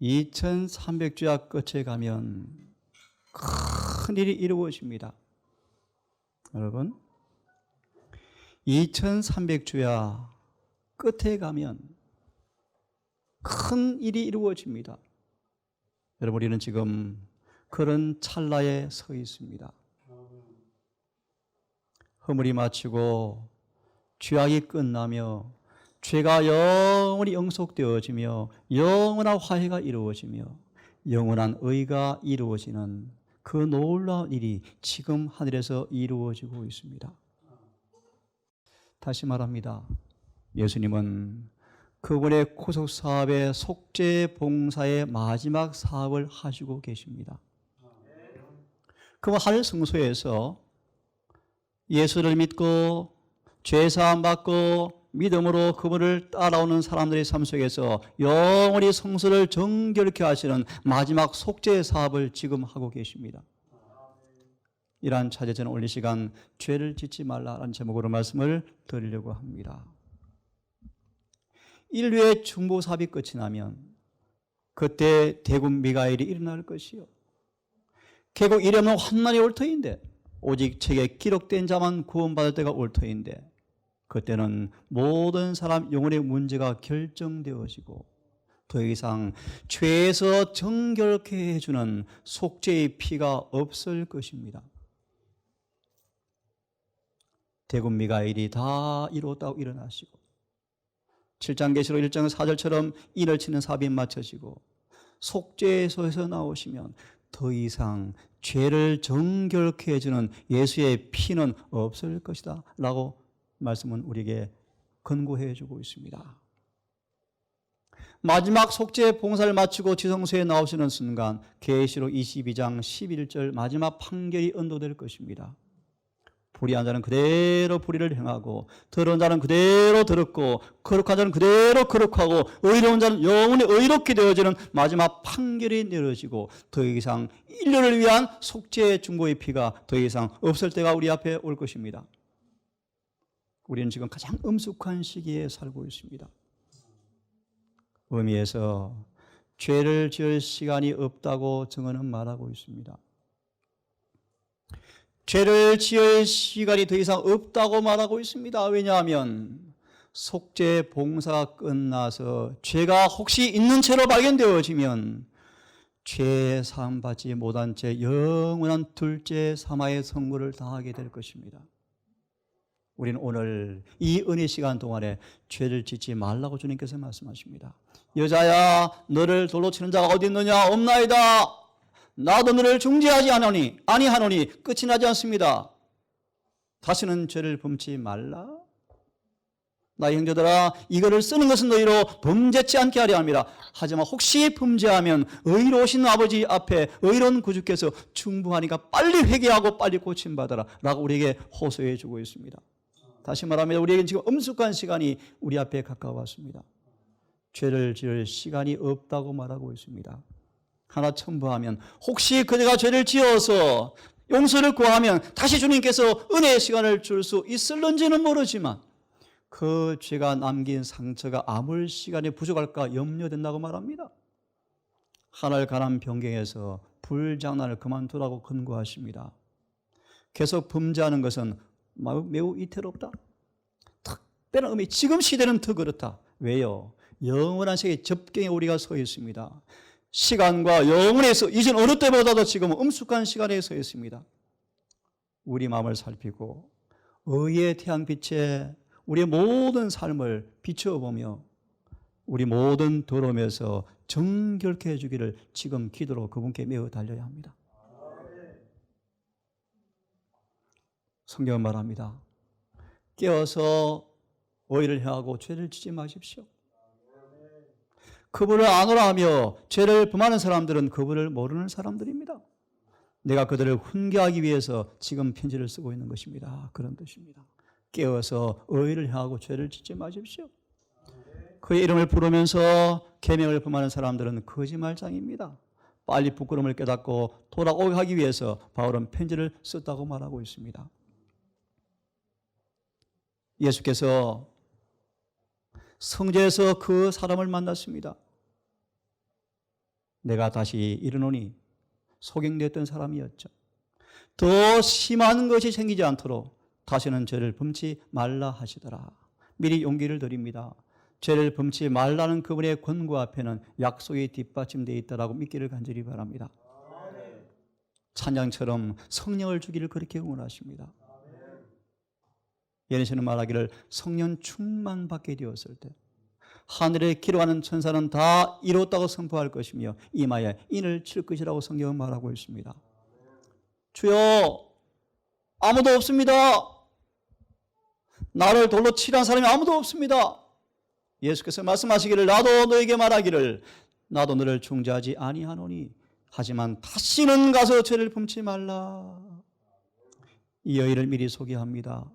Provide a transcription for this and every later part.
2300주야 끝에 가면 큰 일이 이루어집니다. 여러분, 2300주야 끝에 가면 큰 일이 이루어집니다. 여러분, 우리는 지금 그런 찰나에 서 있습니다. 허물이 마치고 죄악이 끝나며 죄가 영원히 영속되어지며 영원한 화해가 이루어지며 영원한 의가 이루어지는 그 놀라운 일이 지금 하늘에서 이루어지고 있습니다. 다시 말합니다. 예수님은 그분의 구속사업의 속죄봉사의 마지막 사업을 하시고 계십니다. 그분 하늘 성소에서 예수를 믿고 죄사함 받고 믿음으로 그분을 따라오는 사람들의 삶 속에서 영원히 성소를 정결케 하시는 마지막 속죄 사업을 지금 하고 계십니다. 이러한 차제 저는 오늘 이 시간 죄를 짓지 말라라는 제목으로 말씀을 드리려고 합니다. 인류의 중보 사업이 끝이 나면 그때 대군 미가엘이 일어날 것이요, 결국 이름은 환난이 올 터인데 오직 책에 기록된 자만 구원받을 때가 올 터인데 그때는 모든 사람 영혼의 문제가 결정되어지고 더 이상 죄에서 정결케 해주는 속죄의 피가 없을 것입니다. 대군 미가엘이 다 이루었다고 일어나시고 7장 계시록 1장 4절처럼 인을 치는 사업이 마쳐지고 속죄소에서 나오시면 더 이상 죄를 정결케 해주는 예수의 피는 없을 것이다 라고 말씀은 우리에게 권고해 주고 있습니다. 마지막 속죄 봉사를 마치고 지성소에 나오시는 순간 계시록 22장 11절 마지막 판결이 언도될 것입니다. 불의한 자는 그대로 불의를 행하고 더러운 자는 그대로 더럽고 거룩한 자는 그대로 거룩하고 의로운 자는 영원히 의롭게 되어지는 마지막 판결이 내려지고 더 이상 인류를 위한 속죄 중보의 피가 더 이상 없을 때가 우리 앞에 올 것입니다. 우리는 지금 가장 엄숙한 시기에 살고 있습니다. 의미에서 죄를 지을 시간이 없다고 증언은 말하고 있습니다. 죄를 지을 시간이 더 이상 없다고 말하고 있습니다. 왜냐하면 속죄 봉사가 끝나서 죄가 혹시 있는 채로 발견되어지면 죄 사함 받지 못한 채 영원한 둘째 사마의 선고를 당하게 될 것입니다. 우리는 오늘 이 은혜 시간 동안에 죄를 짓지 말라고 주님께서 말씀하십니다. 여자야, 너를 돌로 치는 자가 어디 있느냐? 없나이다. 나도 너를 중지하지 아니하노니 끝이 나지 않습니다. 다시는 죄를 범치 말라. 나의 형제들아, 이거를 쓰는 것은 너희로 범죄치 않게 하려 합니다. 하지만 혹시 범죄하면 의로우신 아버지 앞에 의로운 구주께서 충분하니까 빨리 회개하고 빨리 고침받아라 라고 우리에게 호소해 주고 있습니다. 다시 말하면 우리에게 지금 엄숙한 시간이 우리 앞에 가까웠습니다. 죄를 지을 시간이 없다고 말하고 있습니다. 하나 첨부하면 혹시 그대가 죄를 지어서 용서를 구하면 다시 주님께서 은혜의 시간을 줄 수 있을런지는 모르지만 그 죄가 남긴 상처가 아물 시간이 부족할까 염려된다고 말합니다. 하늘 가난 변경에서 불장난을 그만두라고 권고하십니다. 계속 범죄하는 것은 매우 이태롭다. 특별한 의미, 지금 시대는 더 그렇다. 왜요? 영원한 세계 접경에 우리가 서 있습니다. 시간과 영혼에서 이전 어느 때보다도 지금 엄숙한 시간에 서 있습니다. 우리 마음을 살피고 의의 태양빛에 우리의 모든 삶을 비춰보며 우리 모든 더러움에서 정결케 해주기를 지금 기도로 그분께 매어 달려야 합니다. 성경은 말합니다. 깨어서 의를 행하고 죄를 짓지 마십시오. 그분을 아노라 하며 죄를 범하는 사람들은 그분을 모르는 사람들입니다. 내가 그들을 훈계하기 위해서 지금 편지를 쓰고 있는 것입니다. 그런 뜻입니다. 깨어서 의를 행하고 죄를 짓지 마십시오. 그의 이름을 부르면서 계명을 범하는 사람들은 거짓말장입니다. 빨리 부끄러움을 깨닫고 돌아오게 하기 위해서 바울은 편지를 썼다고 말하고 있습니다. 예수께서 성전에서 그 사람을 만났습니다. 내가 다시 일어나니 소경되었던 사람이었죠. 더 심한 것이 생기지 않도록 다시는 죄를 범치 말라 하시더라. 미리 용기를 드립니다. 죄를 범치 말라는 그분의 권고 앞에는 약속이 뒷받침되어 있다라고 믿기를 간절히 바랍니다. 찬양처럼 성령을 주기를 그렇게 응원하십니다. 예레미야는 말하기를 성령 충만 받게 되었을 때 하늘에 기록하는 천사는 다 이뤘다고 선포할 것이며 이마에 인을 칠 것이라고 성경은 말하고 있습니다. 주여, 아무도 없습니다. 나를 돌로 치란 사람이 아무도 없습니다. 예수께서 말씀하시기를 나도 너에게 말하기를 나도 너를 중재하지 아니하노니 하지만 다시는 가서 죄를 범치 말라. 이 여인을 미리 소개합니다.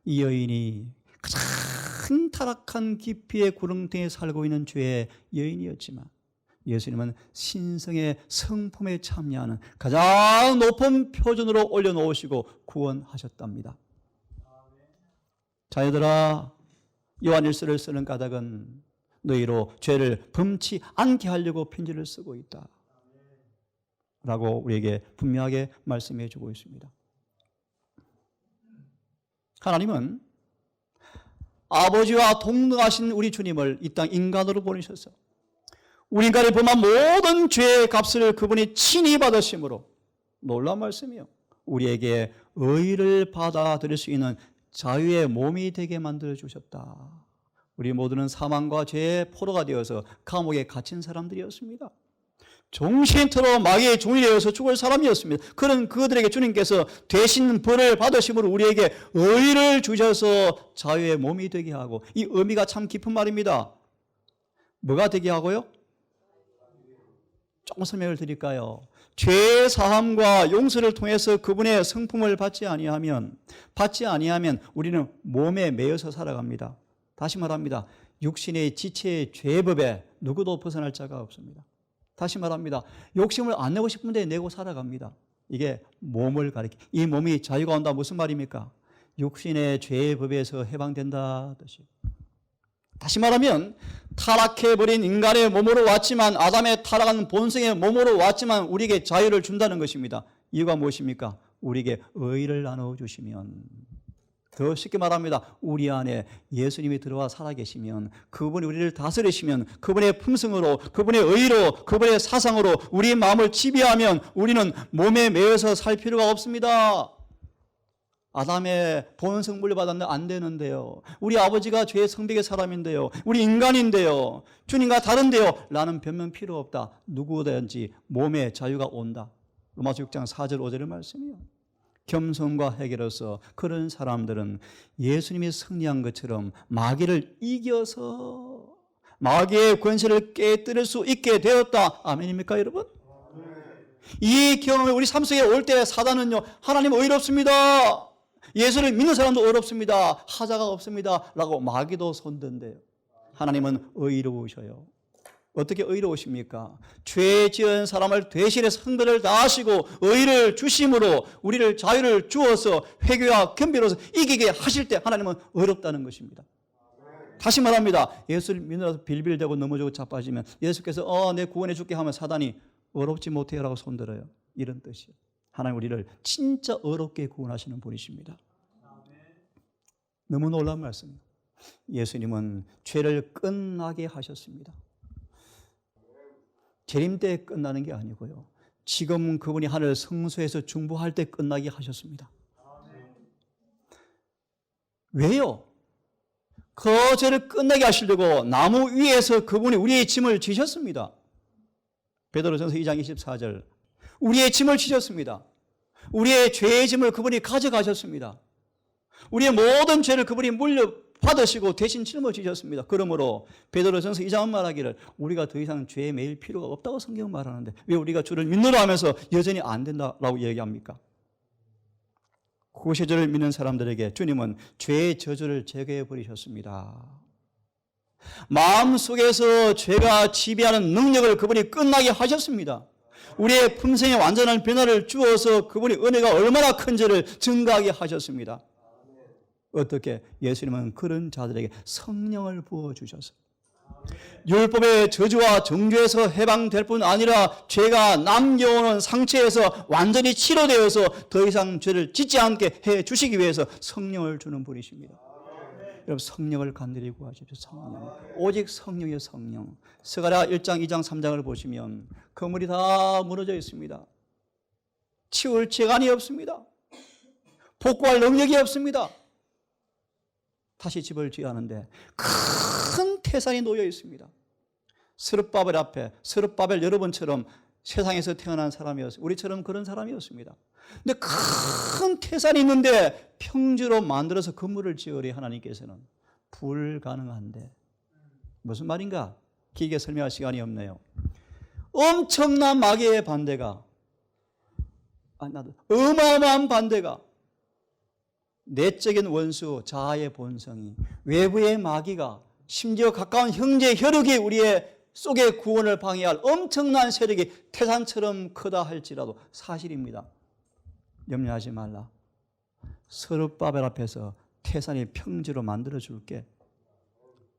이 여인이 가장 타락한 깊이의 구렁텅이에 살고 있는 죄의 여인이었지만 예수님은 신성의 성품에 참여하는 가장 높은 표준으로 올려놓으시고 구원하셨답니다. 자녀들아, 요한일서를 쓰는 까닭은 너희로 죄를 범치 않게 하려고 편지를 쓰고 있다 라고 우리에게 분명하게 말씀해 주고 있습니다. 하나님은 아버지와 동등하신 우리 주님을 이 땅 인간으로 보내셔서 우리 인간이 범한 모든 죄의 값을 그분이 친히 받으심으로 놀라운 말씀이요, 우리에게 의를 받아들일 수 있는 자유의 몸이 되게 만들어 주셨다. 우리 모두는 사망과 죄의 포로가 되어서 감옥에 갇힌 사람들이었습니다. 종신토로 마귀의 종이 되어서 죽을 사람이었습니다. 그런 그들에게 주님께서 대신 벌을 받으심으로 우리에게 의를 주셔서 자유의 몸이 되게 하고, 이 의미가 참 깊은 말입니다. 뭐가 되게 하고요? 조금 설명을 드릴까요? 죄 사함과 용서를 통해서 그분의 성품을 받지 아니하면 우리는 몸에 매여서 살아갑니다. 다시 말합니다. 육신의 지체의 죄법에 누구도 벗어날 자가 없습니다. 다시 말합니다. 욕심을 안 내고 싶은데 내고 살아갑니다. 이게 몸을 가리키. 이 몸이 자유가 온다 무슨 말입니까? 육신의 죄의 법에서 해방된다 뜻이. 다시 말하면 타락해버린 인간의 몸으로 왔지만, 아담의 타락한 본성의 몸으로 왔지만 우리에게 자유를 준다는 것입니다. 이유가 무엇입니까? 우리에게 의를 나눠주시면, 더 쉽게 말합니다. 우리 안에 예수님이 들어와 살아계시면, 그분이 우리를 다스리시면, 그분의 품성으로, 그분의 의로, 그분의 사상으로 우리의 마음을 지배하면 우리는 몸에 매여서 살 필요가 없습니다. 아담의 본성 물려받았는데 안 되는데요. 우리 아버지가 죄의 성벽의 사람인데요. 우리 인간인데요. 주님과 다른데요. 라는 변명 필요 없다. 누구든지 몸에 자유가 온다. 로마서 6장 4절 5절의 말씀이요. 겸손과 회개로서 그런 사람들은 예수님이 승리한 것처럼 마귀를 이겨서 마귀의 권세를 깨뜨릴 수 있게 되었다. 아멘입니까, 여러분? 이 경험이 우리 삶 속에 올 때 사단은요, 하나님 의롭습니다, 예수를 믿는 사람도 어렵습니다, 하자가 없습니다 라고 마귀도 손든대요. 하나님은 의로우셔요. 어떻게 의로우십니까? 죄 지은 사람을 대신해 성별을 다하시고 의를 주심으로 우리를 자유를 주어서 회개와 겸비로서 이기게 하실 때 하나님은 의롭다는 것입니다. 다시 말합니다. 예수를 믿으라서 빌빌대고 넘어지고 자빠지면 예수께서 내 구원해 줄게 하면 사단이 의롭지 못해요라고 손들어요. 이런 뜻이에요. 하나님 우리를 진짜 의롭게 구원하시는 분이십니다. 너무 놀라운 말씀입니다. 예수님은 죄를 끝나게 하셨습니다. 재림 때 끝나는 게 아니고요, 지금 그분이 하늘 성소에서 중보할 때 끝나게 하셨습니다. 왜요? 그 죄를 끝나게 하시려고 나무 위에서 그분이 우리의 짐을 지셨습니다. 베드로전서 2장 24절, 우리의 짐을 지셨습니다. 우리의 죄의 짐을 그분이 가져가셨습니다. 우리의 모든 죄를 그분이 물려받으시고 대신 짊어지셨습니다. 그러므로 베드로전서 2장은 말하기를 우리가 더 이상 죄에 매일 필요가 없다고 성경은 말하는데 왜 우리가 주를 믿노라 하면서 여전히 안 된다라고 얘기합니까? 구세주를 믿는 사람들에게 주님은 죄의 저주를 제거해 버리셨습니다. 마음속에서 죄가 지배하는 능력을 그분이 끝나게 하셨습니다. 우리의 품성에 완전한 변화를 주어서 그분이 은혜가 얼마나 큰지를 증가하게 하셨습니다. 어떻게? 예수님은 그런 자들에게 성령을 부어주셔서 율법의 저주와 정죄에서 해방될 뿐 아니라 죄가 남겨오는 상처에서 완전히 치료되어서 더 이상 죄를 짓지 않게 해 주시기 위해서 성령을 주는 분이십니다. 여러분, 성령을 간절히 구하십시오. 성령. 오직 성령의 성령. 스가랴 1장, 2장, 3장을 보시면 건물이 다 무너져 있습니다. 치울 재간이 없습니다. 복구할 능력이 없습니다. 다시 집을 지어야 하는데 큰 태산이 놓여 있습니다. 스룹바벨 앞에, 스룹바벨 여러분처럼 세상에서 태어난 사람이었어요. 우리처럼 그런 사람이었습니다. 근데 큰 태산이 있는데 평지로 만들어서 건물을 지으려 하나님께서는 불가능한데, 무슨 말인가? 길게 설명할 시간이 없네요. 엄청난 마귀의 반대가, 어마어마한 반대가, 내적인 원수, 자아의 본성이, 외부의 마귀가, 심지어 가까운 형제 혈육이 우리의 속의 구원을 방해할 엄청난 세력이 태산처럼 크다 할지라도 사실입니다. 염려하지 말라. 스룹바벨 앞에서 태산이 평지로 만들어줄게.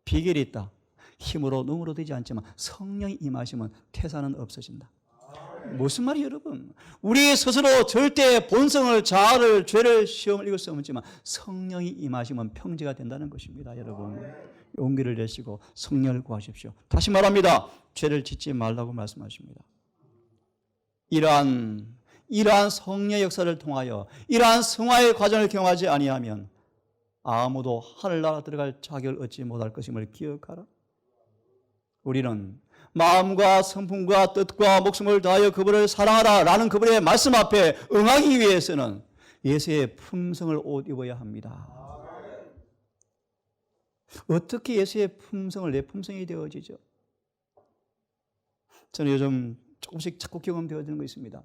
비결이 있다. 힘으로 능으로 되지 않지만 성령이 임하시면 태산은 없어진다. 무슨 말이에요, 여러분? 우리 스스로 절대 본성을, 자아를, 죄를, 시험을 이길 수 없지만 성령이 임하시면 평지가 된다는 것입니다. 여러분, 용기를 내시고 성령을 구하십시오. 다시 말합니다. 죄를 짓지 말라고 말씀하십니다. 이러한 성령의 역사를 통하여 이러한 성화의 과정을 경험하지 아니하면 아무도 하늘나라 들어갈 자격을 얻지 못할 것임을 기억하라. 우리는 마음과 성품과 뜻과 목숨을 다하여 그분을 사랑하라 라는 그분의 말씀 앞에 응하기 위해서는 예수의 품성을 옷 입어야 합니다. 어떻게 예수의 품성을 내 품성이 되어지죠? 저는 요즘 조금씩 자꾸 경험되어지는 거 있습니다.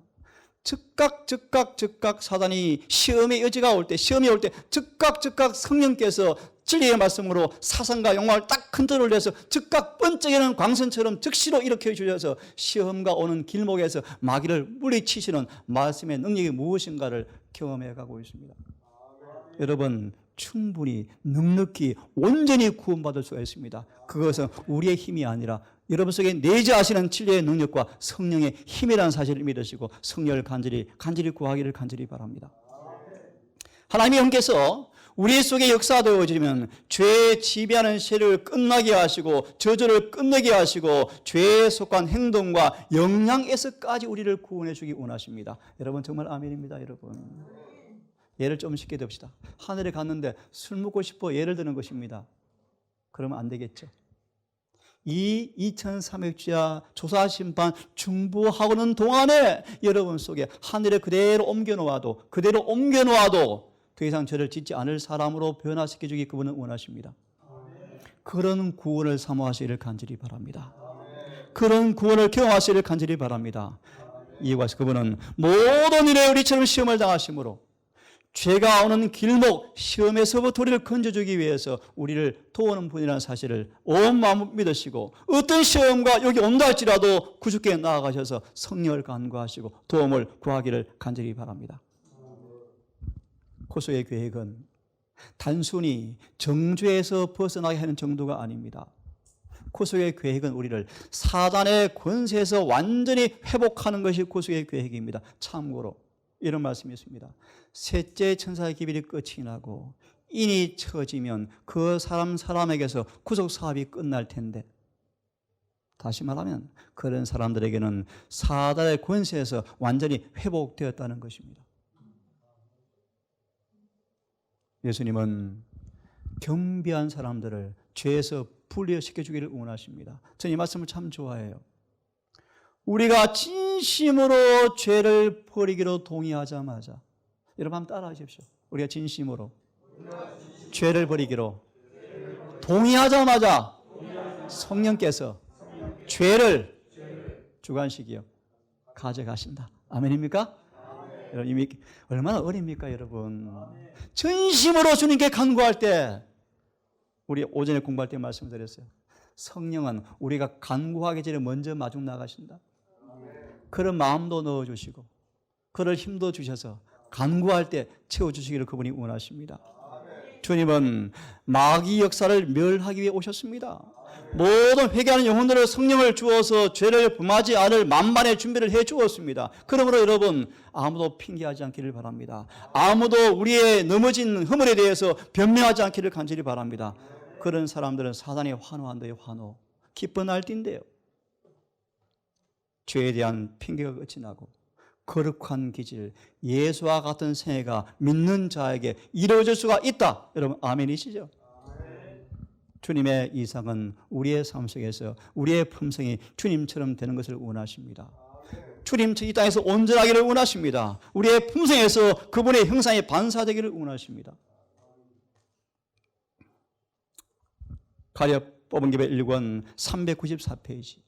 즉각 사단이 시험의 여지가 올 때, 시험이 올 때 즉각 성령께서 진리의 말씀으로 사상과 영광을 딱 컨트롤해서 즉각 번쩍이는 광선처럼 즉시로 일으켜 주셔서 시험과 오는 길목에서 마귀를 물리치시는 말씀의 능력이 무엇인가를 경험해 가고 있습니다. 여러분, 충분히 넉넉히 온전히 구원받을 수가 있습니다. 그것은 우리의 힘이 아니라 여러분 속에 내재하시는 진리의 능력과 성령의 힘이라는 사실을 믿으시고 성령을 간절히 구하기를 간절히 바랍니다. 하나님의 영께서 우리 속에 역사되어지면 죄에 지배하는 세력을 끝나게 하시고 저주를 끝내게 하시고 죄에 속한 행동과 영향에서까지 우리를 구원해 주기 원하십니다. 여러분, 정말 아멘입니다. 여러분, 예를 좀 쉽게 듭시다. 하늘에 갔는데 술 먹고 싶어 예를 드는 것입니다. 그러면 안 되겠죠. 이 2300주야 조사심판 중보하고는 동안에 여러분 속에 하늘에 그대로 옮겨놓아도 더 이상 죄를 짓지 않을 사람으로 변화시켜주기 그분은 원하십니다. 그런 구원을 사모하시기를 간절히 바랍니다. 그런 구원을 경험하시기를 간절히 바랍니다. 이에 관해서 그분은 모든 일에 우리처럼 시험을 당하심으로 죄가 오는 길목, 시험에서부터 우리를 건져주기 위해서 우리를 도우는 분이라는 사실을 온 마음으로 믿으시고 어떤 시험과 여기 온다 할지라도 구주께 나아가셔서 성령을 간구하시고 도움을 구하기를 간절히 바랍니다. 코스의 계획은 단순히 정죄에서 벗어나게 하는 정도가 아닙니다. 코스의 계획은 우리를 사단의 권세에서 완전히 회복하는 것이 코스의 계획입니다. 참고로 이런 말씀이 있습니다. 셋째 천사의 기별이 끝이 나고 인이 처지면 그 사람에게서 구속 사업이 끝날 텐데, 다시 말하면 그런 사람들에게는 사단의 권세에서 완전히 회복되었다는 것입니다. 예수님은 경비한 사람들을 죄에서 분리시켜 주기를 원하십니다. 저는 이 말씀을 참 좋아해요. 우리가 진심으로 죄를 버리기로 동의하자마자, 여러분 한번 따라 하십시오. 우리가 진심으로 죄를 버리기로 동의하자마자 성령께서 죄를 주관식이요 가져가신다. 아멘입니까? 여러분, 이미 얼마나 어립니까, 여러분? 전심으로 주님께 간구할 때, 우리 오전에 공부할 때 말씀드렸어요. 성령은 우리가 간구하기 전에 먼저 마중 나가신다. 그런 마음도 넣어주시고 그럴 힘도 주셔서 간구할 때 채워주시기를 그분이 원하십니다. 주님은 마귀 역사를 멸하기 위해 오셨습니다. 모든 회개하는 영혼들을 성령을 주어서 죄를 범하지 않을 만반의 준비를 해 주었습니다. 그러므로 여러분 아무도 핑계하지 않기를 바랍니다. 아무도 우리의 넘어진 허물에 대해서 변명하지 않기를 간절히 바랍니다. 그런 사람들은 사단이 환호한대요. 환호. 기쁜 날띠인데요. 죄에 대한 핑계가 끝이 나고 거룩한 기질, 예수와 같은 생애가 믿는 자에게 이루어질 수가 있다. 여러분 아멘이시죠? 주님의 이상은 우리의 삶 속에서 우리의 품성이 주님처럼 되는 것을 원하십니다. 주님 이 땅에서 온전하기를 원하십니다. 우리의 품성에서 그분의 형상이 반사되기를 원하십니다. 가렵 뽑은 기별 1권 394페이지.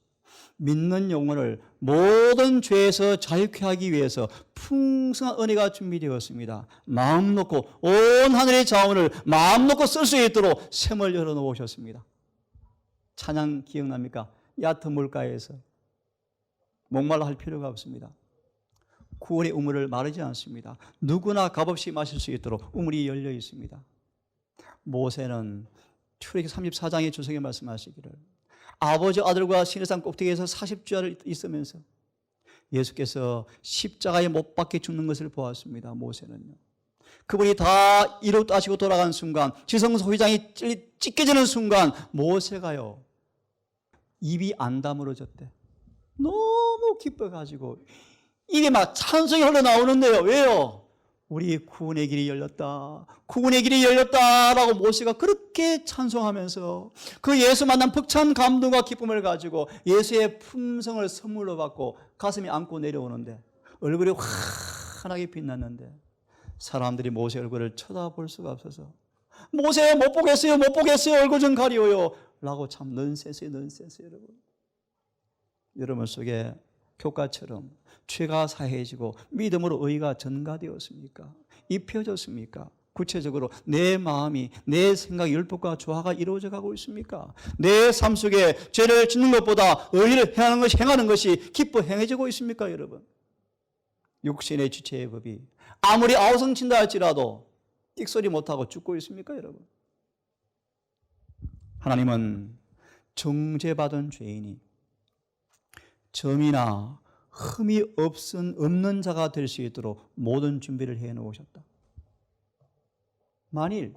믿는 영혼을 모든 죄에서 자유케 하기 위해서 풍성한 은혜가 준비되었습니다. 마음 놓고 온 하늘의 자원을 마음 놓고 쓸 수 있도록 샘을 열어놓으셨습니다. 찬양 기억납니까? 얕은 물가에서 목말라 할 필요가 없습니다. 구원의 우물을 마르지 않습니다. 누구나 값없이 마실 수 있도록 우물이 열려 있습니다. 모세는 출애굽기 34장의 주석에 말씀하시기를 아버지 아들과 시내산 꼭대기에서 40주야를 있으면서 예수께서 십자가에 못 박혀 죽는 것을 보았습니다. 모세는요. 그분이 다 이루었다 하시고 돌아간 순간, 지성소 휘장이 찢겨지는 순간 모세가요 입이 안 다물어졌대. 너무 기뻐가지고 입에 막 찬송이 흘러나오는데요. 왜요? 우리 구원의 길이 열렸다. 구원의 길이 열렸다라고 모세가 그렇게 찬송하면서 그 예수 만난 벅찬 감동과 기쁨을 가지고 예수의 품성을 선물로 받고 가슴이 안고 내려오는데 얼굴이 환하게 빛났는데 사람들이 모세 얼굴을 쳐다볼 수가 없어서 모세 못 보겠어요. 못 보겠어요. 얼굴 좀 가리워요. 라고 참 넌센스예요. 넌센스 여러분. 여러분 속에 교과처럼 죄가 사해지고 믿음으로 의가 전가되었습니까? 입혀졌습니까? 구체적으로 내 마음이 내 생각 율법과 조화가 이루어져 가고 있습니까? 내 삶 속에 죄를 짓는 것보다 의를 행하는 것이 기뻐 행해지고 있습니까 여러분? 육신의 지체의 법이 아무리 아우성친다 할지라도 끽소리 못하고 죽고 있습니까 여러분? 하나님은 정죄받은 죄인이 점이나 흠이 없는 자가 될 수 있도록 모든 준비를 해 놓으셨다. 만일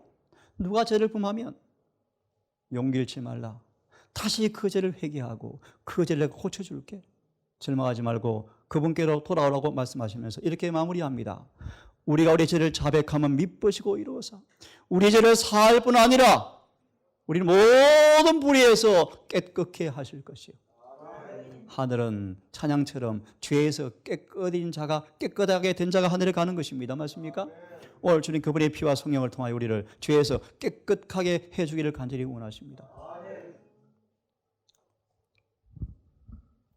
누가 죄를 범하면 용기 잃지 말라. 다시 그 죄를 회개하고 그 죄를 내가 고쳐줄게. 절망하지 말고 그분께로 돌아오라고 말씀하시면서 이렇게 마무리합니다. 우리가 우리 죄를 자백하면 미쁘시고 이루어서 우리 죄를 사할 뿐 아니라 우리는 모든 불의에서 깨끗게 하실 것이요. 하늘은 찬양처럼 죄에서 깨끗하게 된 자가 하늘에 가는 것입니다. 맞습니까? 오늘 주님 그분의 피와 성령을 통하여 우리를 죄에서 깨끗하게 해주기를 간절히 원하십니다.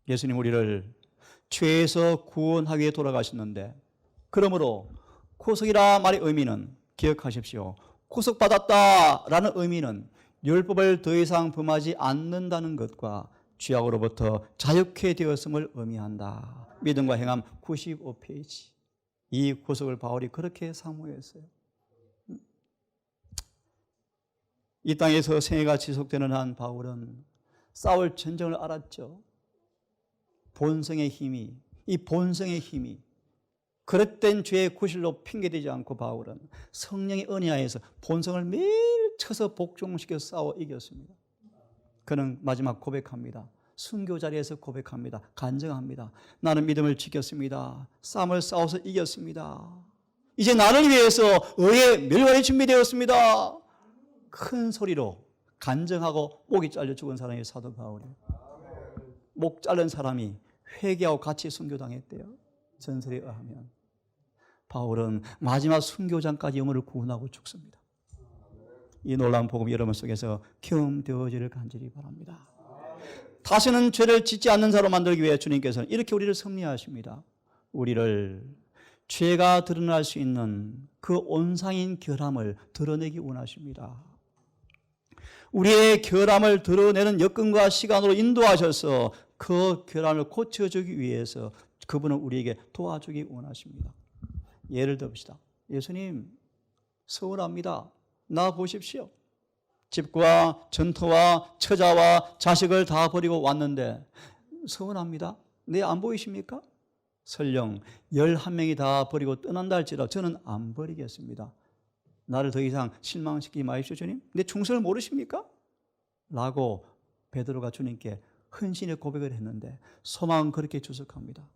예수님 우리를 죄에서 구원하기 위해 돌아가셨는데 그러므로 구속이라 말의 의미는 기억하십시오. 구속받았다라는 의미는 율법을 더 이상 범하지 않는다는 것과 죄악으로부터 자유케 되었음을 의미한다. 믿음과 행함 95페이지. 이 구속을 바울이 그렇게 사모했어요. 이 땅에서 생애가 지속되는 한 바울은 싸울 전쟁을 알았죠. 본성의 힘이, 이 본성의 힘이 그릇된 죄의 구실로 핑계대지 않고 바울은 성령의 은혜하에서 본성을 매일 쳐서 복종시켜서 싸워 이겼습니다. 그는 마지막 고백합니다. 순교 자리에서 고백합니다. 간증합니다. 나는 믿음을 지켰습니다. 싸움을 싸워서 이겼습니다. 이제 나를 위해서 의의 멸관이 준비되었습니다. 큰 소리로 간증하고 목이 잘려 죽은 사람이 사도 바울이에요. 목 자른 사람이 회개하고 같이 순교당했대요. 전설에 의하면 바울은 마지막 순교장까지 영혼을 구원하고 죽습니다. 이 놀라운 복음 여러분 속에서 경험되어지를 간절히 바랍니다. 다시는 죄를 짓지 않는 자로 만들기 위해 주님께서는 이렇게 우리를 섭리하십니다. 우리를 죄가 드러날 수 있는 그 온상인 결함을 드러내기 원하십니다. 우리의 결함을 드러내는 여건과 시간으로 인도하셔서 그 결함을 고쳐주기 위해서 그분은 우리에게 도와주기 원하십니다. 예를 듭시다. 예수님 서운합니다. 나 보십시오. 집과 전토와 처자와 자식을 다 버리고 왔는데 서운합니다. 네, 안 보이십니까? 설령 11명이 다 버리고 떠난다 할지라도 저는 안 버리겠습니다. 나를 더 이상 실망시키지 마십시오, 주님. 내 충성을 모르십니까? 라고 베드로가 주님께 헌신의 고백을 했는데 소망은 그렇게 주석합니다.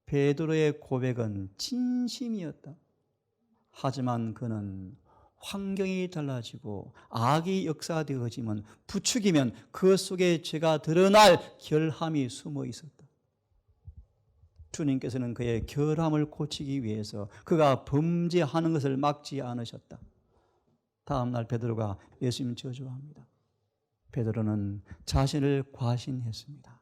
베드로의 고백은 진심이었다. 하지만 그는 환경이 달라지고 악이 역사되어지면 부추기면 그 속에 죄가 드러날 결함이 숨어 있었다. 주님께서는 그의 결함을 고치기 위해서 그가 범죄하는 것을 막지 않으셨다. 다음 날 베드로가 예수님 저주합니다. 베드로는 자신을 과신했습니다.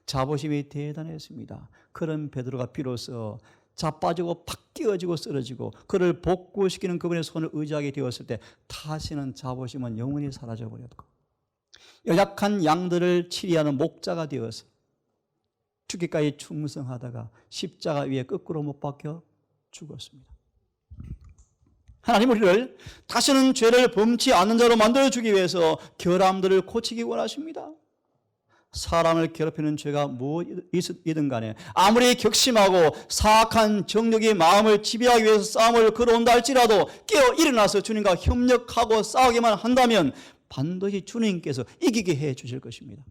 자부심이 대단했습니다. 그런 베드로가 비로소 자빠지고 팍 끼어지고 쓰러지고 그를 복구시키는 그분의 손을 의지하게 되었을 때 다시는 자부심은 영원히 사라져버렸고 연약한 양들을 치리하는 목자가 되어서 죽기까지 충성하다가 십자가 위에 거꾸로 못 박혀 죽었습니다. 하나님 우리를 다시는 죄를 범치 않는 자로 만들어주기 위해서 결함들을 고치기 원하십니다. 사람을 괴롭히는 죄가 무엇이든 간에 아무리 격심하고 사악한 정욕이 마음을 지배하기 위해서 싸움을 걸어온다 할지라도 깨어 일어나서 주님과 협력하고 싸우기만 한다면 반드시 주님께서 이기게 해 주실 것입니다.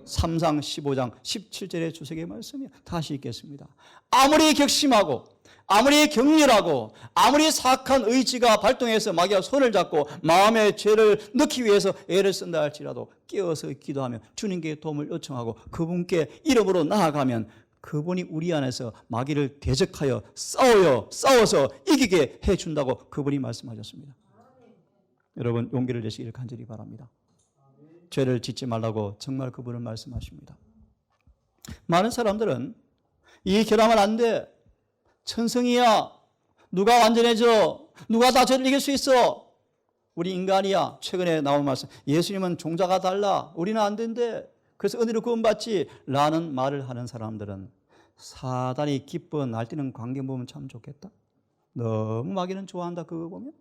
3상 15장 17절의 주석의 말씀이 다시 읽겠습니다. 아무리 격심하고 아무리 격렬하고 아무리 사악한 의지가 발동해서 마귀가 손을 잡고 마음의 죄를 넣기 위해서 애를 쓴다 할지라도 깨어서 기도하며 주님께 도움을 요청하고 그분께 이름으로 나아가면 그분이 우리 안에서 마귀를 대적하여 싸워서 이기게 해준다고 그분이 말씀하셨습니다. 여러분 용기를 내시기를 간절히 바랍니다. 죄를 짓지 말라고 정말 그분은 말씀하십니다. 많은 사람들은 이 결함은 안 돼. 천성이야. 누가 완전해져? 누가 다 죄를 이길 수 있어? 우리 인간이야. 최근에 나온 말씀. 예수님은 종자가 달라. 우리는 안 된대. 그래서 은혜로 구원받지. 라는 말을 하는 사람들은 사단이 기뻐 날뛰는 광경 보면 참 좋겠다. 너무 마귀는 좋아한다. 그거 보면.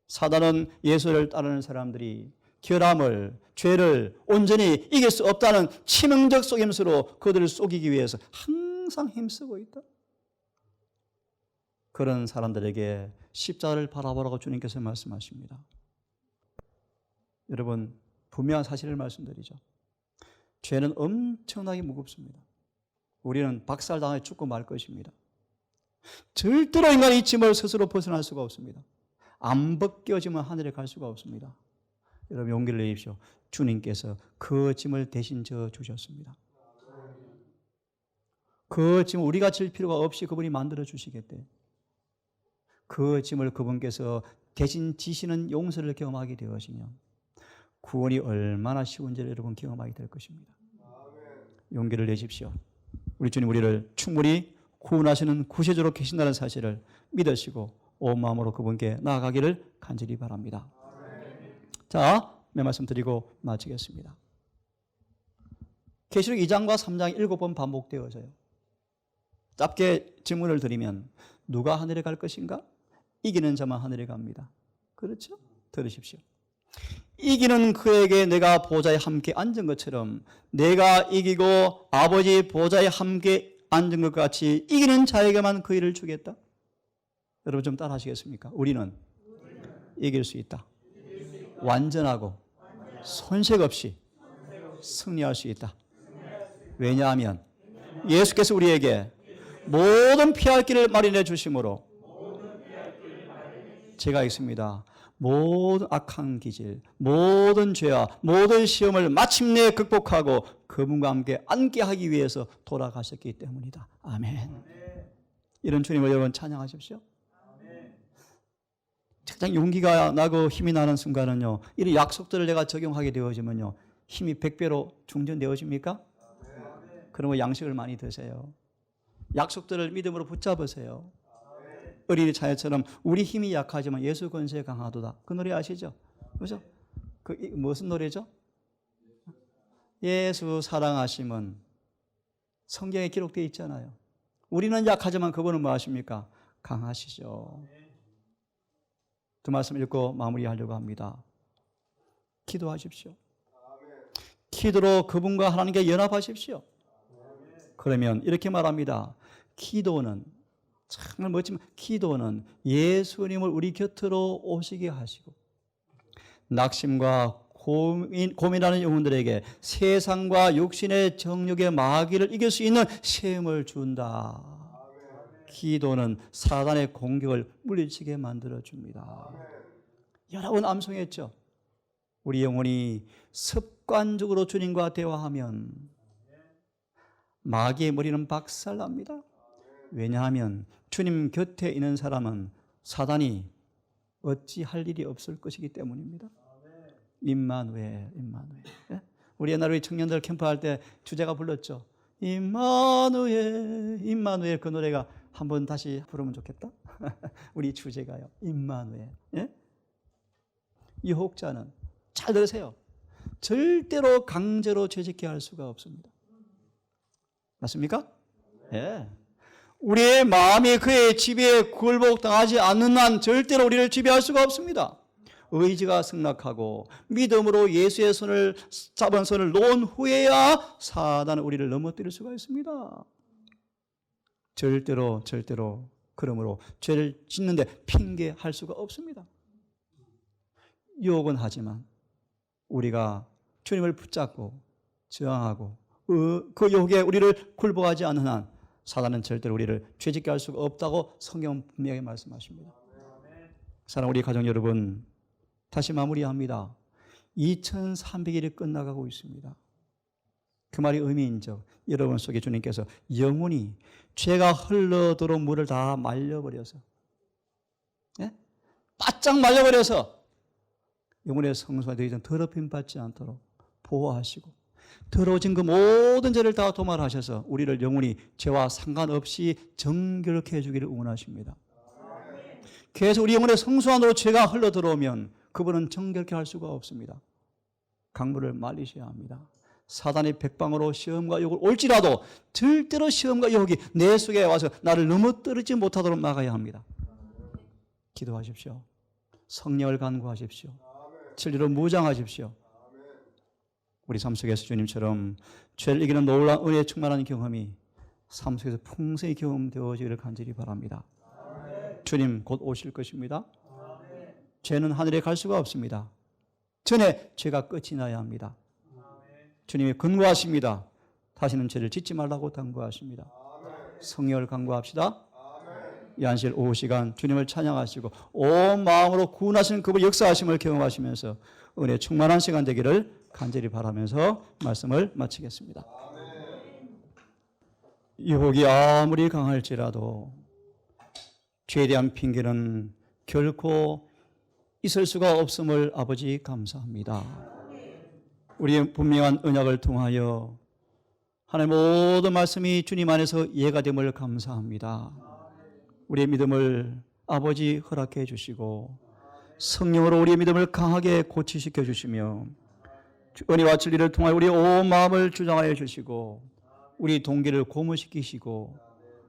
사단은 예수를 따르는 사람들이 결함을, 죄를 온전히 이길 수 없다는 치명적 속임수로 그들을 속이기 위해서 항상 힘쓰고 있다. 그런 사람들에게 십자가를 바라보라고 주님께서 말씀하십니다. 여러분 분명한 사실을 말씀드리죠. 죄는 엄청나게 무겁습니다. 우리는 박살당해 죽고 말 것입니다. 절대로 인간이 이 짐을 스스로 벗어날 수가 없습니다. 안 벗겨지면 하늘에 갈 수가 없습니다. 여러분 용기를 내십시오. 주님께서 그 짐을 대신 져 주셨습니다. 그 짐을 우리가 질 필요가 없이 그분이 만들어 주시겠대. 그 짐을 그분께서 대신 지시는 용서를 경험하게 되어지면 구원이 얼마나 쉬운지를 여러분 경험하게 될 것입니다. 용기를 내십시오. 우리 주님 우리를 충분히 구원하시는 구세주로 계신다는 사실을 믿으시고 온 마음으로 그분께 나아가기를 간절히 바랍니다. 자, 몇 말씀 드리고 마치겠습니다. 계시록 2장과 3장 7번 반복되어져요. 짧게 질문을 드리면 누가 하늘에 갈 것인가? 이기는 자만 하늘에 갑니다. 그렇죠? 들으십시오. 이기는 그에게 내가 보좌에 함께 앉은 것처럼 내가 이기고 아버지 보좌에 함께 앉은 것 같이 이기는 자에게만 그 일을 주겠다. 여러분 좀 따라 하시겠습니까? 우리는 이길 수 있다. 완전하고 손색 없이 승리할 수 있다. 왜냐하면 예수께서 우리에게 모든 피할 길을 마련해 주심으로 제가 있습니다. 모든 악한 기질, 모든 죄와 모든 시험을 마침내 극복하고 그분과 함께 앉게 하기 위해서 돌아가셨기 때문이다. 아멘. 이런 주님을 여러분 찬양하십시오. 가장 용기가 나고 힘이 나는 순간은요, 이런 약속들을 내가 적용하게 되어지면요, 힘이 100배로 충전되어집니까? 그러면 양식을 많이 드세요. 약속들을 믿음으로 붙잡으세요. 어린이 자녀처럼 우리 힘이 약하지만 예수 권세 강하도다. 그 노래 아시죠? 그죠? 그 무슨 노래죠? 예수 사랑하심은 성경에 기록되어 있잖아요. 우리는 약하지만 그분은 뭐 하십니까? 강하시죠. 두 말씀 읽고 마무리하려고 합니다. 기도하십시오. 기도로 그분과 하나님께 연합하십시오. 그러면 이렇게 말합니다. 기도는 정말 멋지면 기도는 예수님을 우리 곁으로 오시게 하시고 낙심과 고민하는 영혼들에게 세상과 육신의 정욕의 마귀를 이길 수 있는 셈을 준다. 기도는 사단의 공격을 물리치게 만들어줍니다. 여러분 암송했죠? 우리 영혼이 습관적으로 주님과 대화하면 마귀의 머리는 박살납니다. 왜냐하면 주님 곁에 있는 사람은 사단이 어찌 할 일이 없을 것이기 때문입니다. 임마누엘, 임마누엘. 우리 옛날에 우리 청년들 캠프할 때 주제가 불렀죠. 임마누엘, 임마누엘. 그 노래가 한번 다시 부르면 좋겠다. 우리 주제가요. 임마누엘. 유혹자는 잘 들으세요. 절대로 강제로 죄짓게 할 수가 없습니다. 맞습니까? 예. 우리의 마음이 그의 지배에 굴복당하지 않는 한 절대로 우리를 지배할 수가 없습니다. 의지가 승낙하고 믿음으로 예수의 손을 잡은 손을 놓은 후에야 사단은 우리를 넘어뜨릴 수가 있습니다. 절대로 그러므로 죄를 짓는데 핑계할 수가 없습니다. 유혹은 하지만 우리가 주님을 붙잡고 저항하고 그 유혹에 우리를 굴복하지 않는 한 사단은 절대로 우리를 죄짓게 할 수가 없다고 성경은 분명히 말씀하십니다. 사랑하는 우리 가족 여러분, 다시 마무리합니다. 2300일이 끝나가고 있습니다. 그 말이 의미인즉 여러분 속에 주님께서 영원히 죄가 흘러들어온 물을 다 말려버려서 바짝 말려버려서 영혼의 성소가 더 이상 더럽힘 받지 않도록 보호하시고 더러워진 그 모든 죄를 다 도말하셔서 우리를 영원히 죄와 상관없이 정결케 해주기를 응원하십니다. 그래서 우리 영혼의 성소 안으로 죄가 흘러들어오면 그분은 정결케 할 수가 없습니다. 강물을 말리셔야 합니다. 사단의 백방으로 시험과 유혹을 올지라도 절대로 시험과 유혹이 내 속에 와서 나를 넘어뜨리지 못하도록 막아야 합니다. 기도하십시오. 성령을 간구하십시오. 진리로 무장하십시오. 우리 삶 속에서 주님처럼 죄를 이기는 놀라운 은혜에 충만한 경험이 삶 속에서 풍성히 경험되어지기를 간절히 바랍니다. 주님 곧 오실 것입니다. 죄는 하늘에 갈 수가 없습니다. 전에 죄가 끝이 나야 합니다. 주님이 권고하십니다. 다시는 죄를 짓지 말라고 당부하십니다. 성령을 간구합시다. 이 안식 오후 시간 주님을 찬양하시고 온 마음으로 구원하시는 그분 역사하심을 경험하시면서 은혜 충만한 시간 되기를 간절히 바라면서 말씀을 마치겠습니다. 유혹이 아무리 강할지라도 죄에 대한 핑계는 결코 있을 수가 없음을 아버지 감사합니다. 우리의 분명한 언약을 통하여 하나님 모든 말씀이 주님 안에서 이해가 됨을 감사합니다. 우리의 믿음을 아버지 허락해 주시고 성령으로 우리의 믿음을 강하게 고치시켜 주시며 은혜와 진리를 통하여 우리의 온 마음을 주장하여 주시고 우리 동기를 고무시키시고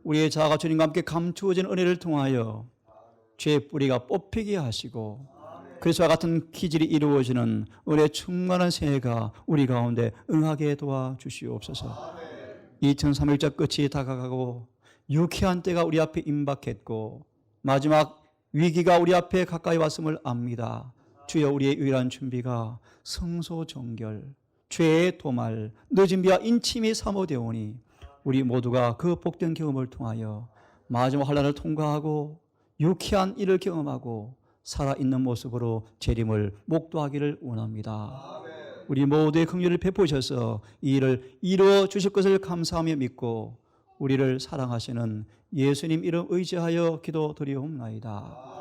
우리의 자아가 주님과 함께 감추어진 은혜를 통하여 죄의 뿌리가 뽑히게 하시고 그리스도와 같은 기질이 이루어지는 은혜 충만한 새해가 우리 가운데 응하게 도와주시옵소서. 2003일자 끝이 다가가고 유쾌한 때가 우리 앞에 임박했고 마지막 위기가 우리 앞에 가까이 왔음을 압니다. 주여 우리의 유일한 준비가 성소 정결, 죄의 도말, 늦은 비와 인침이 사모되오니 우리 모두가 그 복된 경험을 통하여 마지막 환난을 통과하고 유쾌한 일을 경험하고 살아있는 모습으로 재림을 목도하기를 원합니다. 우리 모두의 긍휼을 베푸셔서 이 일을 이루어 주실 것을 감사하며 믿고 우리를 사랑하시는 예수님 이름 의지하여 기도드리옵나이다.